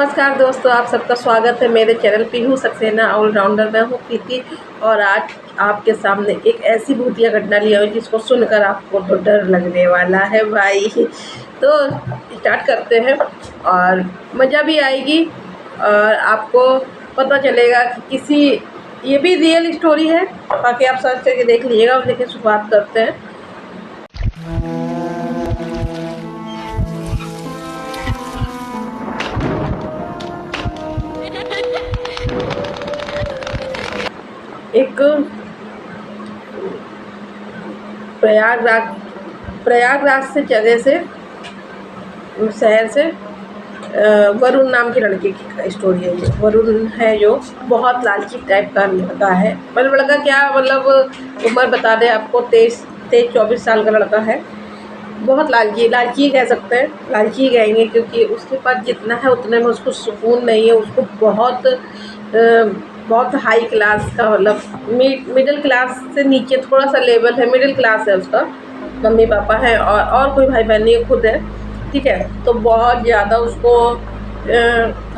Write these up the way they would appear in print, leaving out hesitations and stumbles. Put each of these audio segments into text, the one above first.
नमस्कार दोस्तों, आप सबका स्वागत है मेरे चैनल पीहू सक्सेना ऑलराउंडर। मैं हूँ प्रीति और आज आपके सामने एक ऐसी भूतिया घटना लिया हुई जिसको सुनकर आपको तो डर लगने वाला है भाई। तो स्टार्ट करते हैं और मज़ा भी आएगी और आपको पता चलेगा कि किसी ये भी रियल स्टोरी है, बाकी आप सर्च करके देख लीजिएगा। और देखिए शुरुआत करते हैं। एक प्रयागराज प्रयागराज से जगह से शहर से वरुण नाम के लड़के की स्टोरी है। ये वरुण है जो बहुत लालची टाइप का लड़का है। मतलब लड़का क्या, मतलब उम्र बता दें आपको, 23-24 साल का लड़का है। बहुत लालची कह सकते हैं, लालची कहेंगे क्योंकि उसके पास जितना है उतने में उसको सुकून नहीं है। उसको बहुत हाई क्लास का, मतलब मिडिल क्लास से नीचे थोड़ा सा लेवल है, मिडिल क्लास है उसका। मम्मी पापा है और कोई भाई बहन नहीं, खुद है, ठीक है। तो बहुत ज़्यादा उसको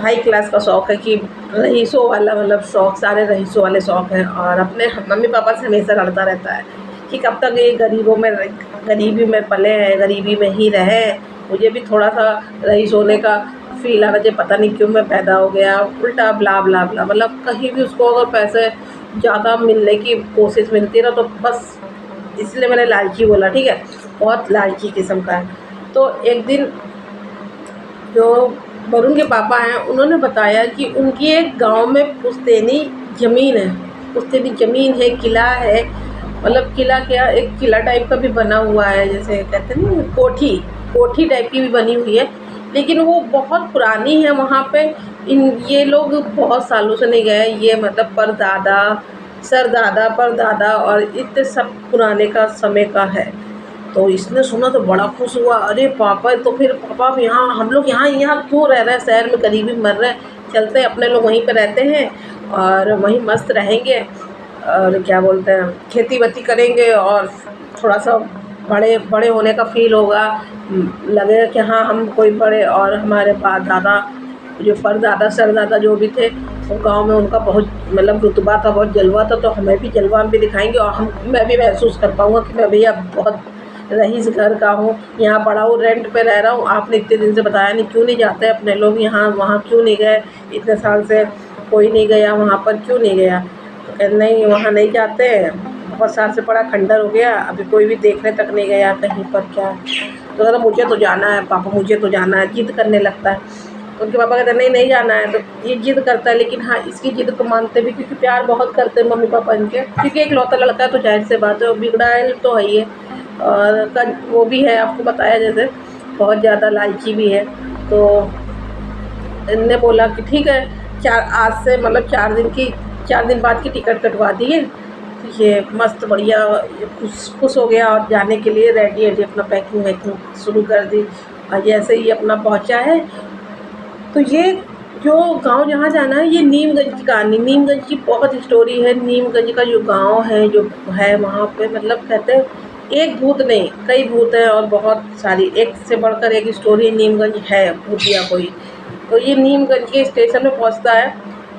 हाई क्लास का शौक़ है कि रईसों वाला, मतलब शौक़, सारे रईसों वाले शौक़ हैं। और अपने मम्मी पापा से हमेशा लड़ता रहता है कि कब तक ये गरीबी में पले हैं, गरीबी में ही रहे। मुझे भी थोड़ा सा रईस होने का फील आ रहा है, पता नहीं क्यों मैं पैदा हो गया, उल्टा ब्ला ब्ला ब्ला। मतलब कहीं भी उसको अगर पैसे ज़्यादा मिलने की कोशिश मिलती है ना, तो बस इसलिए मैंने लालची बोला, ठीक है। बहुत लालची किस्म का है। तो एक दिन जो वरुण के पापा हैं उन्होंने बताया कि उनकी एक गांव में पुश्तैनी ज़मीन है। पुश्तैनी ज़मीन है, किला है, मतलब किला क्या, एक किला टाइप का भी बना हुआ है, जैसे कहते हैं ना कोठी टाइप की भी बनी हुई है, लेकिन वो बहुत पुरानी है। वहाँ पे ये लोग बहुत सालों से नहीं गए। ये मतलब परदादा और इतने सब पुराने का समय का है। तो इसने सुना तो बड़ा खुश हुआ, अरे पापा, तो फिर पापा यहाँ हम लोग यहाँ क्यों रह रहे हैं, शहर में गरीबी मर रहे हैं, चलते हैं अपने लोग वहीं पर रहते हैं और वहीं मस्त रहेंगे और क्या बोलते हैं, खेती बाती करेंगे और थोड़ा सा बड़े होने का फील होगा, लगेगा कि हाँ हम कोई बड़े। और हमारे बाप दादा, जो परदादा सरदादा जो भी थे, वो गांव में उनका बहुत मतलब रुतबा था, बहुत जलवा था। तो हमें भी जलवा हम भी दिखाएंगे और मैं भी महसूस कर पाऊँगा कि मैं भैया बहुत रईस घर का हूँ, यहाँ बड़ा हूँ, रेंट पे रह रहा हूँ। आपने इतने दिन से बताया नहीं, क्यों नहीं जाते अपने लोग यहाँ, वहाँ क्यों नहीं गए, इतने साल से कोई नहीं गया वहाँ पर, क्यों नहीं गया। तो कहते नहीं, वहाँ नहीं जाते, बहुत साल से बड़ा खंडर हो गया, अभी कोई भी देखने तक नहीं गया कहीं पर क्या। तो कहता मुझे तो जाना है पापा, मुझे तो जाना है, जिद करने लगता है। तो उनके पापा कहते हैं नहीं जाना है। तो ये जिद करता है, लेकिन हाँ इसकी जिद को मानते भी, क्योंकि प्यार बहुत करते हैं मम्मी पापा इनके, क्योंकि एक लौता लड़का है तो जाहिर से बात है वो बिगड़ाइल तो है ही है। और वो भी है, आपको बताया जैसे बहुत ज़्यादा लालची भी है। तो इनने बोला कि ठीक है, आज से मतलब 4 दिन बाद की टिकट कटवा दिए। तो ये मस्त बढ़िया खुश हो गया और जाने के लिए रेडी अपना पैकिंग वैकिंग शुरू कर दी। और जैसे ही अपना पहुंचा है, तो ये जो गांव जहाँ जाना है, ये नीमगंज की कहानी, नीमगंज की बहुत स्टोरी है। नीमगंज का जो गांव है, जो है वहाँ पे, मतलब कहते हैं एक भूत नहीं कई भूत हैं और बहुत सारी, एक से बढ़कर एक स्टोरी नीमगंज है भूतिया कोई। तो ये नीमगंज के स्टेशन में पहुँचता है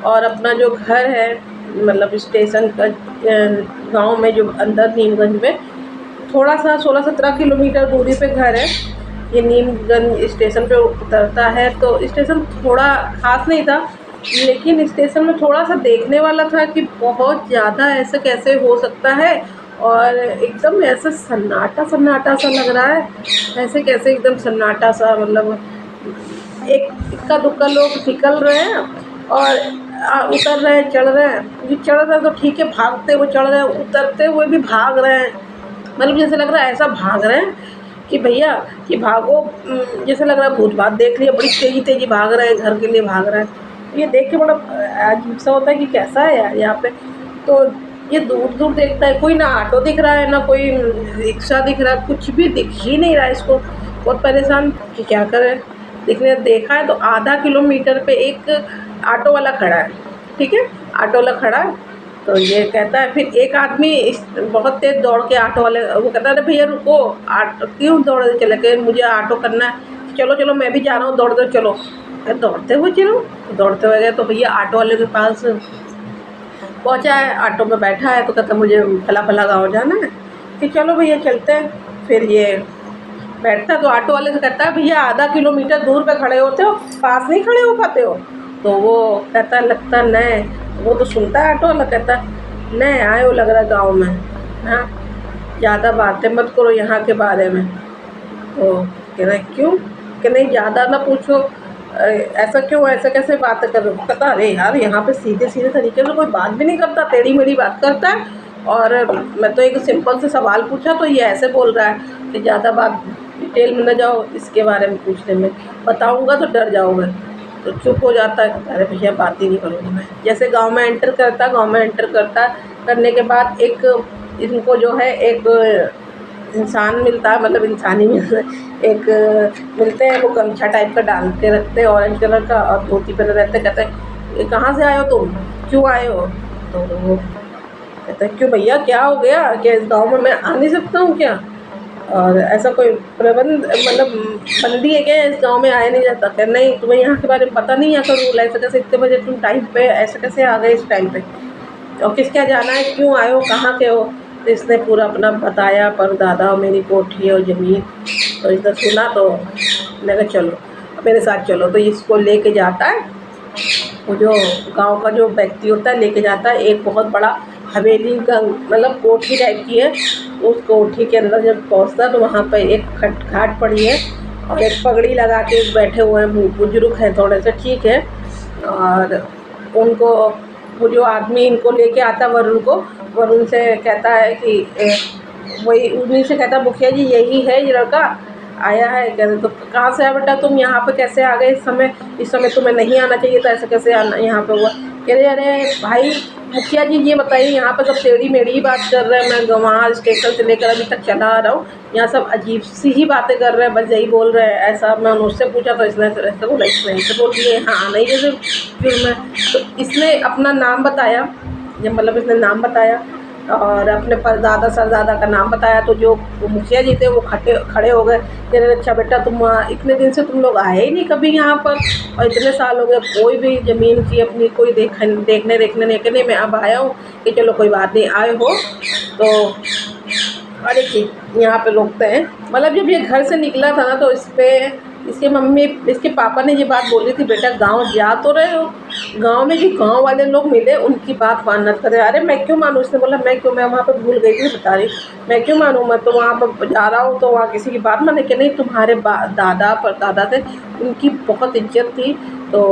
और अपना जो घर है, मतलब स्टेशन का गांव में जो अंदर नीमगंज में थोड़ा सा 16-17 किलोमीटर दूरी पे घर है। ये नीमगंज स्टेशन पे उतरता है। तो स्टेशन थोड़ा ख़ास नहीं था, लेकिन स्टेशन में थोड़ा सा देखने वाला था कि बहुत ज़्यादा ऐसे कैसे हो सकता है, और एकदम ऐसे सन्नाटा सा लग रहा है। ऐसे कैसे एकदम सन्नाटा सा, मतलब एक इक्का दुक्का लोग निकल रहे हैं और उतर रहे हैं, चढ़ रहे हैं। ये चढ़ रहे हैं तो ठीक है, भागते हुए चढ़ रहे हैं, उतरते हुए भी भाग रहे हैं। मतलब जैसे लग रहा है ऐसा भाग रहे हैं कि भैया कि भागो, जैसे लग रहा है भूत बात देख लिया, बड़ी तेज़ी भाग रहे हैं, घर के लिए भाग रहे हैं। ये देख के बड़ा अजीब सा होता है कि कैसा है यार यहाँ पे। तो ये दूर देखता है, कोई ना ऑटो दिख रहा है, ना कोई रिक्शा दिख रहा है, कुछ भी दिख ही नहीं रहा है इसको। बहुत परेशान कि क्या करें। देखा है तो आधा किलोमीटर पे एक ऑटो वाला खड़ा है, ठीक है, ऑटो वाला खड़ा है। तो ये कहता है, फिर एक आदमी बहुत तेज़ दौड़ के ऑटो वाले, वो कहता है अरे भैया रुको, ऑटो क्यों दौड़ चले गए, मुझे ऑटो करना है, चलो मैं भी जा रहा हूँ, दौड़ चलो। फिर दौड़ते हुए चलो। तो दौड़ते हुए गए तो भैया ऑटो वाले के पास पहुँचा है, ऑटो में बैठा है तो कहता मुझे फला फला गाँव जाना है कि चलो भैया चलते हैं। फिर ये बैठता तो ऑटो वाले से कहता है भैया आधा किलोमीटर दूर पे खड़े होते हो, पास नहीं खड़े हो पाते हो। तो वो कहता लगता नहीं, वो तो सुनता है ऑटो वाला, कहता नहीं आए हो लग रहा है गाँव में, हाँ ज़्यादा बातें मत करो यहाँ के बारे में। तो कह रहे क्यों, कि नहीं ज़्यादा ना पूछो, ऐसा क्यों, ऐसा कैसे बातें कर रहे हो। कहता अरे यार यहाँ पे सीधे सीधे तरीके से कोई बात भी नहीं करता, टेढ़ी मेढ़ी बात करता है। और मैं तो एक सिंपल से सवाल पूछा तो ये ऐसे बोल रहा है कि ज़्यादा बात डिटेल में न जाओ, इसके बारे में पूछने में बताऊँगा तो डर जाओगे। तो चुप हो जाता है, अरे भैया बात ही नहीं करूँगा मैं। जैसे गाँव में एंटर करता करने के बाद एक इनको जो है एक इंसान मिलता है, मतलब इंसान ही मिलता है, एक मिलते हैं, वो गमछा टाइप का डाल के रखते हैं ऑरेंज कलर का और धोती पहने रहते। कहते हैं ये कहाँ से आए हो तुम, क्यों आए हो। तो वो कहते हैं क्यों भैया क्या हो गया, क्या इस गाँव में मैं आ नहीं सकता हूँ क्या, और ऐसा कोई प्रबंध मतलब बंदी है क्या, इस गाँव में आया नहीं जाता क्या। नहीं तुम्हें यहाँ के बारे में पता नहीं, यहाँ का रूल ऐसा कैसे, इतने बजे तुम टाइम पे ऐसे कैसे आ गए इस टाइम पे, और किसके यहाँ जाना है, क्यों आए हो, कहाँ के हो। तो इसने पूरा अपना बताया, परदादा और मेरी कोठी और ज़मीन। तो इसने सुना तो मैंने कहा चलो मेरे साथ चलो। तो इसको लेके जाता है, वो जो गांव का जो व्यक्ति होता है लेके जाता है एक बहुत बड़ा हवेली का, मतलब कोठी टाइप की है। उस कोठी के अंदर जब पहुंचता तो वहाँ पर एक खाट पड़ी है और एक पगड़ी लगा के बैठे हुए हैं, बुजुर्ग हैं थोड़े से, ठीक है। और उनको वो जो आदमी इनको लेके आता वरुण से कहता है कि वही उन्हीं से कहता मुखिया जी यही है ये लड़का आया है। कहते तो कहाँ से आया बेटा तुम, यहाँ पे कैसे आ गए इस समय तुम्हें नहीं आना चाहिए था, ऐसे कैसे आना यहाँ पे हुआ। कह रहे अरे भाई मुखिया जी ये बताइए, यहाँ पे सब टेढ़ी मेढ़ी बात कर रहे हैं, मैं वहाँ स्टेशन से लेकर अभी तक चला आ रहा हूँ, यहाँ सब अजीब सी ही बातें कर रहे हैं, बस यही बोल रहे हैं। ऐसा मैं उससे पूछा तो इसने ऐसे बोला, इसने ऐसे बोल दिए, हाँ नहीं जैसे। फिर मैं तो इसने अपना नाम बताया, मतलब इसने नाम बताया और अपने परदादा सरदादा का नाम बताया। तो जो मुखिया जी थे वो खड़े हो गए, कह रहे अच्छा बेटा तुम इतने दिन से तुम लोग आए ही नहीं कभी यहाँ पर, और इतने साल हो गए कोई भी ज़मीन की अपनी कोई देखने नहीं, मैं अब आया हूँ कि चलो कोई बात नहीं आए हो। तो अरे ठीक यहाँ पे रोकते हैं, मतलब जब ये घर से निकला था ना तो इसके पापा ने ये बात बोली थी, बेटा गांव जा तो रहे हो, गांव में जो गांव वाले लोग मिले उनकी बात मानना करे। अरे मैं क्यों मानूँ, उसने बोला मैं क्यों, मैं वहाँ पे भूल गई थी बता रही, मैं क्यों मानूँ, मैं तो वहाँ पर जा रहा हूँ तो वहाँ किसी की बात माने कि नहीं, तुम्हारे दादा परदादा थे उनकी बहुत इज्जत थी, तो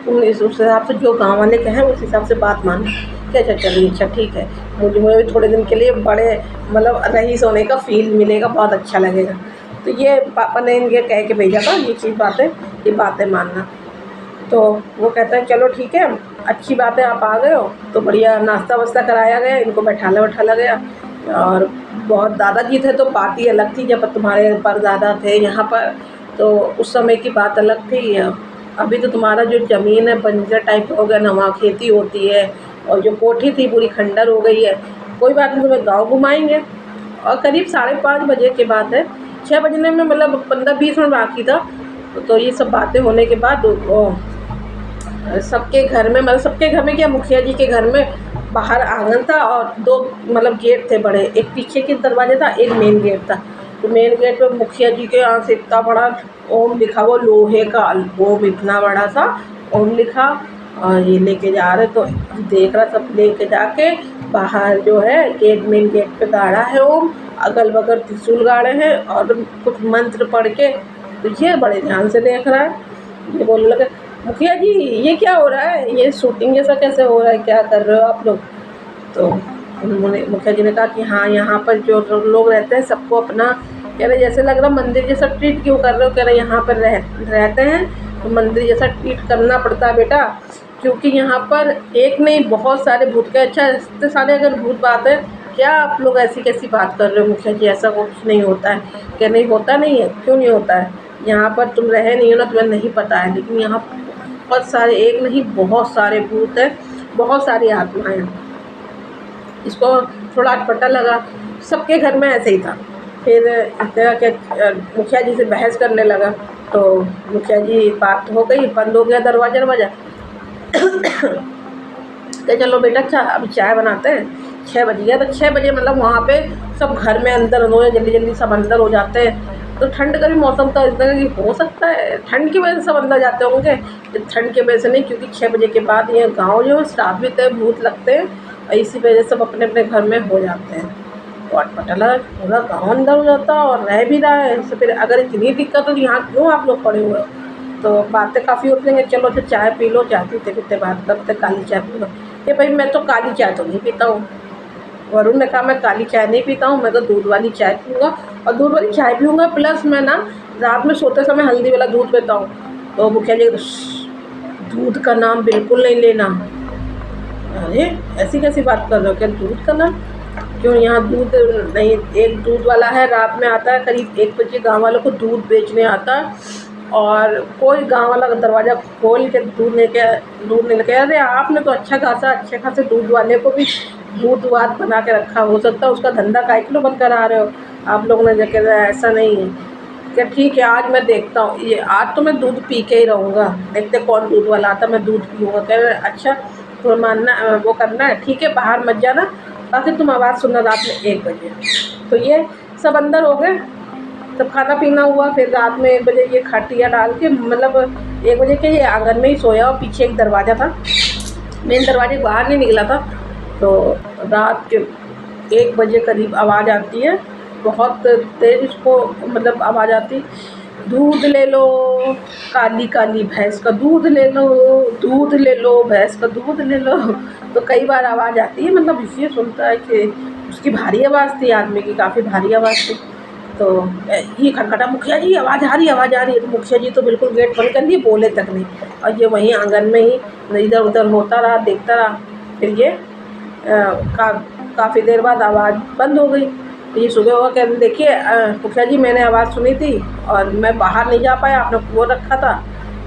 उस हिसाब से जो गाँव वाले कहें उस हिसाब से बात मानना। अच्छा चलिए अच्छा ठीक है, मुझे भी थोड़े दिन के लिए बड़े मतलब रईस होने का फील मिलेगा, बहुत अच्छा लगेगा। तो ये पापा ने इनके कह के भेजा था ये बातें मानना। तो वो कहता है चलो ठीक है अच्छी बात है आप आ गए हो। तो बढ़िया नाश्ता वास्ता कराया गया, इनको बैठाला गया। और बहुत दादाजी थे तो बात ही अलग थी, जब तुम्हारे परदादा थे यहाँ पर तो उस समय की बात अलग थी। अभी तो तुम्हारा जो ज़मीन है बंजर टाइप हो गया ना, वहाँ खेती होती है, और जो कोठी थी पूरी खंडर हो गई है। कोई बात नहीं तुम्हें गाँव घुमाएंगे। और करीब 5:30 बजे की बात है, 6 बजने में मतलब 15-20 मिनट बाकी था। तो ये सब बातें होने के बाद सबके घर में, मतलब सबके घर में क्या, मुखिया जी के घर में बाहर आंगन था और 2 मतलब गेट थे बड़े, एक पीछे के दरवाजे था, एक मेन गेट था। तो मेन गेट पे मुखिया जी के यहाँ से इतना बड़ा ओम लिखा, वो लोहे का ओम, इतना बड़ा सा ओम लिखा। और ये लेके जा रहे तो देख रहा, सब लेके जाके बाहर जो है मेन गेट पे गाड़ा है ओम, अगल बगल त्रिशूल गाड़े हैं और कुछ मंत्र पढ़ के। तो ये बड़े ध्यान से देख रहा है, ये बोलने लगे मुखिया जी ये क्या हो रहा है, ये शूटिंग जैसा कैसे हो रहा है, क्या कर रहे हो आप लोग। तो उन्होंने मुखिया जी ने कहा कि हाँ यहाँ पर जो लोग रहते हैं सबको अपना, कह रहे जैसे लग रहा मंदिर जैसा ट्रीट क्यों कर रहे हो, कह रहे यहाँ पर रहते हैं तो मंदिर जैसा ट्रीट करना पड़ता है बेटा, क्योंकि यहाँ पर एक नहीं बहुत सारे भूत के, अच्छा इतने सारे अगर भूत बात है, क्या आप लोग ऐसी कैसी बात कर रहे हो मुखिया जी, ऐसा कुछ नहीं होता है। क्या नहीं होता नहीं है, क्यों नहीं होता है, यहाँ पर तुम रहे नहीं हो ना, तुम्हें नहीं पता है, लेकिन यहाँ बहुत सारे, एक नहीं बहुत सारे भूत हैं, बहुत सारी आत्माएं हैं। इसको थोड़ा अटपटा लगा, सबके घर में ऐसे ही था। फिर इस तरह के मुखिया जी से बहस करने लगा तो मुखिया जी बात हो गई, बंद हो गया दरवाज़ा। तो चलो बेटा अब चाय बनाते हैं। 6 बज गया, तो 6 बजे मतलब वहाँ पे सब घर में अंदर हो, जल्दी जल्दी सब अंदर हो जाते हैं। तो ठंड का भी मौसम था, इस तरह की हो सकता है ठंड की वजह से सब अंदर जाते होंगे, ठंड की वजह से नहीं, क्योंकि 6 बजे के बाद ये गाँव जो स्टाफ भी थे, भूत लगते हैं, और इसी वजह से सब अपने अपने घर में हो जाते हैं। तो अटपटा लगा, पूरा गाँव अंदर हो जाता और रह भी रहा है। तो फिर अगर इतनी दिक्कत हो तो यहाँ क्यों आप लोग पड़े हुए हो? तो बातें काफ़ी होती हैं, चलो तो चाय पी लो, चाय पीते पीते बात करते, काली चाय पी लो। कि भाई मैं तो काली चाय तो नहीं पीता हूँ। वरुण ने कहा मैं काली चाय नहीं पीता हूँ, मैं तो दूध वाली चाय पीऊँगा, और दूध वाली चाय पीऊँगा प्लस मैं ना रात में सोते समय हल्दी वाला दूध पीता हूँ। तो मुखिया जी दूध का नाम बिल्कुल नहीं लेना। अरे ऐसी कैसी बात कर रहे हो, क्या दूध का नाम? क्यों, यहाँ दूध नहीं, एक दूध वाला है, रात में आता है करीब 1 बजे, गाँव वालों को दूध बेचने आता है, और कोई गाँव वाला दरवाज़ा खोल के दूध नहीं लेके। अरे आपने तो अच्छे खासे दूध वाले को भी दूध वाद बना के रखा, हो सकता है उसका धंधा काहे के लिए बंद करा रहे हो आप लोग ने? जो कह रहे ऐसा नहीं है, क्या ठीक है आज मैं देखता हूँ, ये आज तो मैं दूध पी के ही रहूँगा, देखते कौन दूध वाला आता, मैं दूध पीऊँगा। कह रहे अच्छा तो मानना वो करना है, ठीक है बाहर मत जाना, बाकी तुम आवाज़ सुनना रात में 1 बजे। तो ये सब अंदर हो गए, तब खाना पीना हुआ। फिर रात में 1 बजे ये खटिया डाल के, मतलब 1 बजे के ये आंगन में ही सोया, और पीछे एक दरवाज़ा था, मेन दरवाजे बाहर नहीं निकला था। तो रात के 1 बजे करीब आवाज़ आती है, बहुत तेज़ उसको मतलब आवाज़ आती, दूध ले लो, काली काली भैंस का दूध ले लो, दूध ले लो, भैंस का दूध ले लो। तो कई बार आवाज़ आती है, मतलब इसलिए सुनता है कि उसकी भारी आवाज़ थी, आदमी की काफ़ी भारी आवाज़ थी। तो ये खटखटा, मुखिया जी आवाज़ आ रही है, आवाज़ आ रही है। तो मुखिया जी तो बिल्कुल गेट बंद कर लिए, बोले तक नहीं, और ये वहीं आंगन में ही इधर उधर होता रहा, देखता रहा। फिर ये काफ़ी देर बाद आवाज़ बंद हो गई। तो ये सुबह हुआ, कह देखिए मुखिया जी मैंने आवाज़ सुनी थी और मैं बाहर नहीं जा पाया, आपने कुआँ रखा था,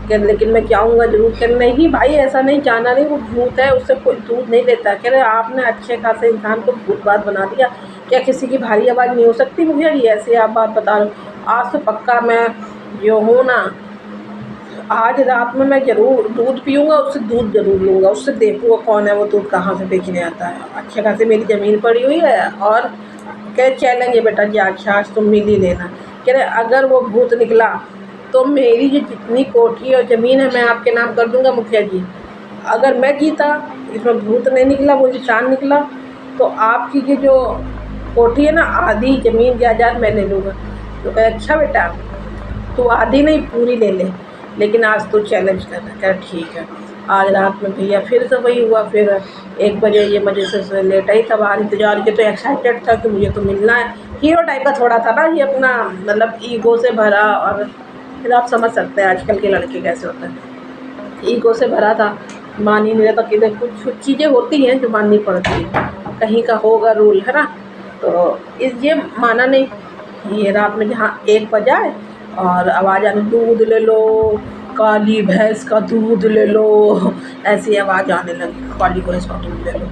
कह लेकिन मैं जाऊँगा ज़रूर। कह नहीं भाई ऐसा नहीं, जाना नहीं, वो भूत है, उससे कोई दूध नहीं देता। कह रहे आपने अच्छे खासे इंसान को भूत बात बना दिया, क्या किसी की भारी आवाज़ नहीं हो सकती मुखिया जी? ऐसे आप बात बता रहे हो। आज तो पक्का मैं जो हूँ ना, आज रात में मैं ज़रूर दूध पीऊँगा, उससे दूध ज़रूर लूँगा, उससे देखूँगा कौन है वो दूध कहाँ से बेचने आता है। अच्छे खासे मेरी ज़मीन पड़ी हुई है, और कह चलेंगे बेटा जी आज तुम मिल ही लेना। कह रहे अगर वो भूत निकला तो मेरी जो जितनी कोठी और ज़मीन है मैं आपके नाम कर दूँगा मुखिया जी। अगर मैं जीता, इसमें भूत नहीं निकला, वो इंसान निकला, तो आपकी की जो कोठी है ना, आधी ज़मीन जायदाद मैं ले लूँगा। तो कहे अच्छा बेटा तो आधी नहीं पूरी ले ले, लेकिन आज तो चैलेंज करना। कह ठीक है। आज रात में भैया फिर से वही हुआ। फिर 1 बजे ये मुझे से लेटा ही था बाहर इंतज़ार, ये तो एक्साइटेड था कि मुझे तो मिलना है, हीरो टाइप का थोड़ा था ना ये, अपना मतलब ईगो से भरा। और फिर आप समझ सकते हैं आजकल के लड़के कैसे होते हैं, ईगो से भरा था, मान ही नहीं रहता कि कुछ चीज़ें होती हैं जो माननी पड़ती है, कहीं का होगा रूल है ना। तो ये माना नहीं। ये रात में जहाँ 1 बजा है और आवाज़ आने दूध ले लो, काली भैंस का दूध ले लो, ऐसी आवाज़ आने लगी, काली भैंस का दूध ले लो।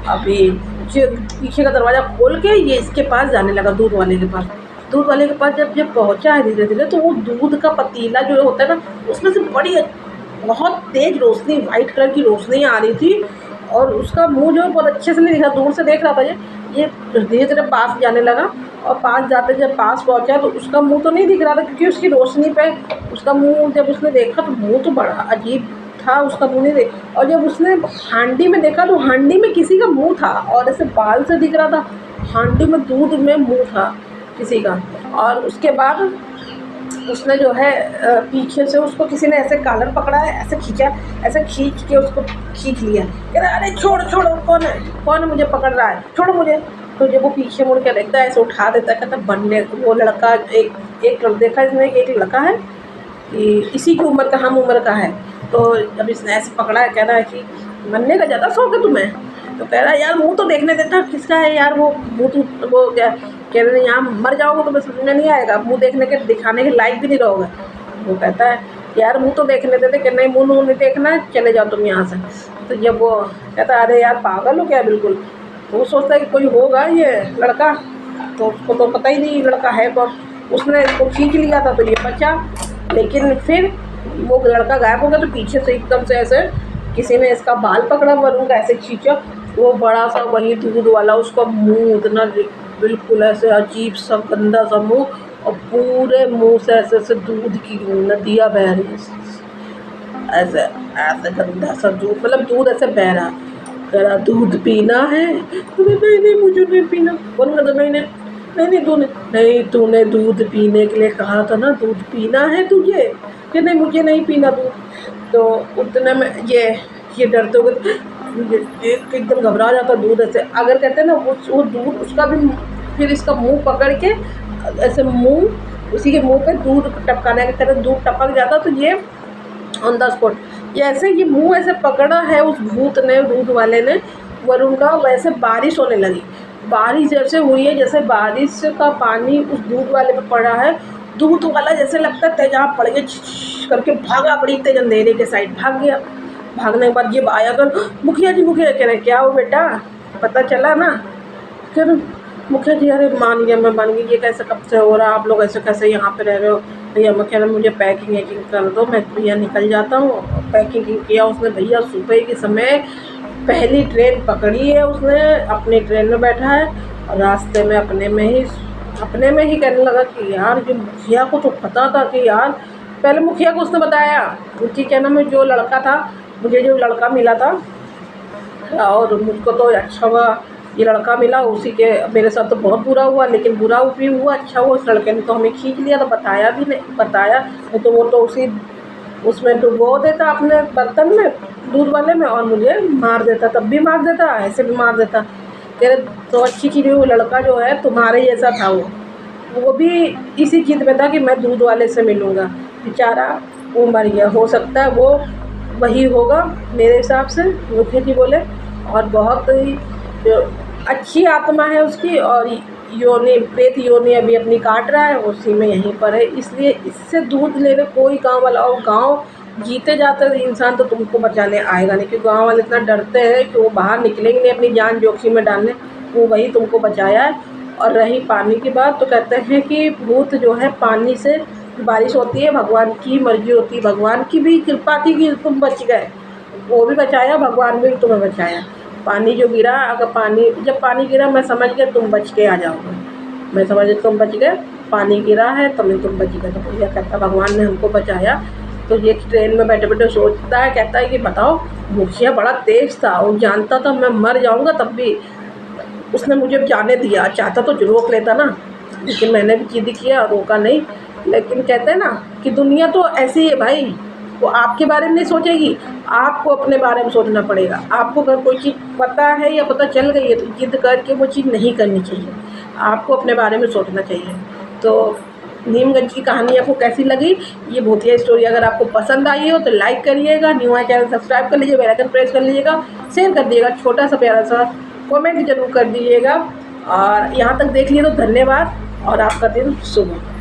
अभी जो पीछे का दरवाज़ा खोल के ये इसके पास जाने लगा, दूध वाले के पास। दूध वाले के पास जब पहुँचा है धीरे धीरे, तो वो दूध का पतीला जो होता है ना, उसमें से बड़ी बहुत तेज़ रोशनी, वाइट कलर की रोशनी आ रही थी, और उसका मुँह जो है बहुत अच्छे से नहीं दिखा, दूर से देख रहा था ये धीरे धीरे पास जाने लगा। और पास जाते जब पास पहुंचा तो उसका मुंह तो नहीं दिख रहा था, क्योंकि उसकी रोशनी पे उसका मुंह जब उसने देखा तो मुंह तो बड़ा अजीब था, उसका मुंह नहीं देख। और जब उसने हांडी में देखा तो हांडी में किसी का मुंह था, और ऐसे बाल से दिख रहा था, हांडी में दूध में मुंह था किसी का। और उसके बाद उसने जो है पीछे से उसको किसी ने ऐसे कॉलर पकड़ा है, ऐसे खींचा, ऐसे खींच के उसको खींच लिया। कह रहा अरे छोड़ छोड़, कौन है मुझे पकड़ रहा है, छोड़ो मुझे। तो जब वो पीछे मुड़ के देखता है, ऐसे उठा देता है, कहता बनने वो लड़का एक देखा इसने, एक लड़का है कि इसी की उम्र का, हम उम्र का है। तो जब इसने ऐसे पकड़ा है, कह रहा है कि मरने का ज़्यादा शौक है तुम्हें? तो कह रहा है यार मुँह तो देखने देता, किसका है यार वो मुँह, वो क्या कह रहे हैं यहाँ मर जाओगे तो बस समझ में नहीं आएगा, मुँह देखने के दिखाने के लायक भी नहीं रहोगे। वो कहता है यार मुँह तो देखने देते, कि नहीं मुँह नहीं देखना है, चले जाओ तुम यहाँ से। तो जब वो कहता है अरे यार पागल हो क्या बिल्कुल, तो वो सोचता है कि कोई होगा ये लड़का, तो उसको तो पता ही नहीं लड़का है कौन। उसने इसको खींच लिया था तो ये बचा। लेकिन फिर वो लड़का गायब हो गया तो पीछे से एकदम से ऐसे किसी ने इसका बाल पकड़ा, वरुण का ऐसे खींचा, वो बड़ा सा वही दूध वाला, उसका मुंह इतना बिल्कुल ऐसे अजीब सा गंदा सा मुंह, और पूरे मुंह से ऐसे ऐसे दूध की नदियाँ बह रही हैं, ऐसे ऐसे गंदा सा दूध, मतलब दूध ऐसे बह रहा। कह रहा दूध पीना है, तुम्हें? नहीं नहीं मुझे नहीं पीना। बोलूँगा तो नहीं नहीं नहीं नहीं तूने दूध पीने के लिए कहा था ना, दूध पीना है तुझे, कि नहीं मुझे नहीं पीना दूध। तो उतने में ये डरते हुए एकदम घबरा जाता दूध ऐसे, अगर कहते हैं ना वो दूध उसका भी, फिर इसका मुंह पकड़ के ऐसे मुंह उसी के मुंह पे दूध टपकाने की तरह दूध टपक जाता, तो ये ऑन द स्पॉट जैसे ये मुंह ऐसे पकड़ा है उस भूत ने, दूध वाले ने वरुण का, वैसे बारिश होने लगी। बारिश जैसे हुई है, जैसे बारिश का पानी उस दूध वाले पे पड़ा है, दूध वाला जैसे लगता है तेजाब पड़ गया, करके भागा, बड़ी तेज अंधेरे के साइड भाग गया। भागने के बाद ये आया कर, मुखिया जी कह रहे क्या हो बेटा, पता चला ना? फिर मुखिया जी अरे मान गया, मैं मान गई, ये कैसे कब से हो रहा, आप लोग ऐसे कैसे यहाँ पे रह रहे हो? भैया मैं कह रहा मुझे पैकिंग वैकिंग कर दो, मैं भैया निकल जाता हूँ। पैकिंग किया उसने भैया, सुबह के समय पहली ट्रेन पकड़ी है उसने, अपनी ट्रेन में बैठा है, और रास्ते में अपने में ही कहने लगा कि यार जो मुखिया को तो पता था कि यार, पहले मुखिया को उसने बताया कि क्या नाम है, जो लड़का था, मुझे जो लड़का मिला था और मुझको तो अच्छा हुआ ये लड़का मिला, उसी के मेरे साथ तो बहुत बुरा हुआ, लेकिन बुरा भी हुआ अच्छा हुआ, उस लड़के ने तो हमें खींच लिया, तो बताया भी नहीं, बताया तो वो तो उसी उसमें डुबो देता अपने बर्तन में, दूध वाले में, और मुझे मार देता, तब भी मार देता, ऐसे भी मार देता। तेरे तो अच्छी की वो लड़का जो है तुम्हारे जैसा था, वो भी इसी जिद में था कि मैं दूध वाले से मिलूँगा, बेचारा वो मर गया। हो सकता है वो वही होगा मेरे हिसाब से, मुखिया जी बोले, और बहुत ही अच्छी आत्मा है उसकी, और योनि प्रेत योनि अभी अपनी काट रहा है, उसी में यहीं पर है, इसलिए इससे दूध लेने कोई गांव वाला, और गांव जीते जाते इंसान तो तुमको बचाने आएगा नहीं, क्योंकि गांव वाले इतना डरते हैं कि वो बाहर निकलेंगे नहीं अपनी जान जोखिम में डालने, वो वही तुमको बचाया है। और रही पानी की बात, तो कहते हैं कि भूत जो है पानी से बारिश होती है, भगवान की मर्जी होती है, भगवान की भी कृपा थी कि तुम बच गए, वो भी बचाया, भगवान भी तुम्हें बचाया। पानी जो गिरा, अगर जब पानी गिरा मैं समझ गया तुम बच के आ जाओगे, मैं समझ तुम बच गए, पानी गिरा है तभी तुम बच गए। तो भैया कहता भगवान ने हमको बचाया। तो ये ट्रेन में बैठे बैठे सोचता है, कहता है कि बताओ मुखिया बड़ा तेज था, वो जानता था मैं मर जाऊँगा, तब भी उसने मुझे जाने दिया, चाहता तो रोक लेता ना, लेकिन मैंने भी जिद किया, रोका नहीं। लेकिन कहते हैं ना कि दुनिया तो ऐसी है भाई, वो आपके बारे में नहीं सोचेगी, आपको अपने बारे में सोचना पड़ेगा। आपको अगर कोई चीज़ पता है या पता चल गई है तो जिद करके वो चीज़ नहीं करनी चाहिए, आपको अपने बारे में सोचना चाहिए। तो नीमगंज की कहानी आपको कैसी लगी, ये भूतिया स्टोरी अगर आपको पसंद आई हो तो लाइक करिएगा, न्यू आए चैनल सब्सक्राइब कर लीजिए, बेल आइकन प्रेस कर लीजिएगा, शेयर कर दिएगा, छोटा सा प्यारा सा कमेंट जरूर कर दीजिएगा, और यहाँ तक देख लिए तो धन्यवाद, और आपका दिन शुभ हो।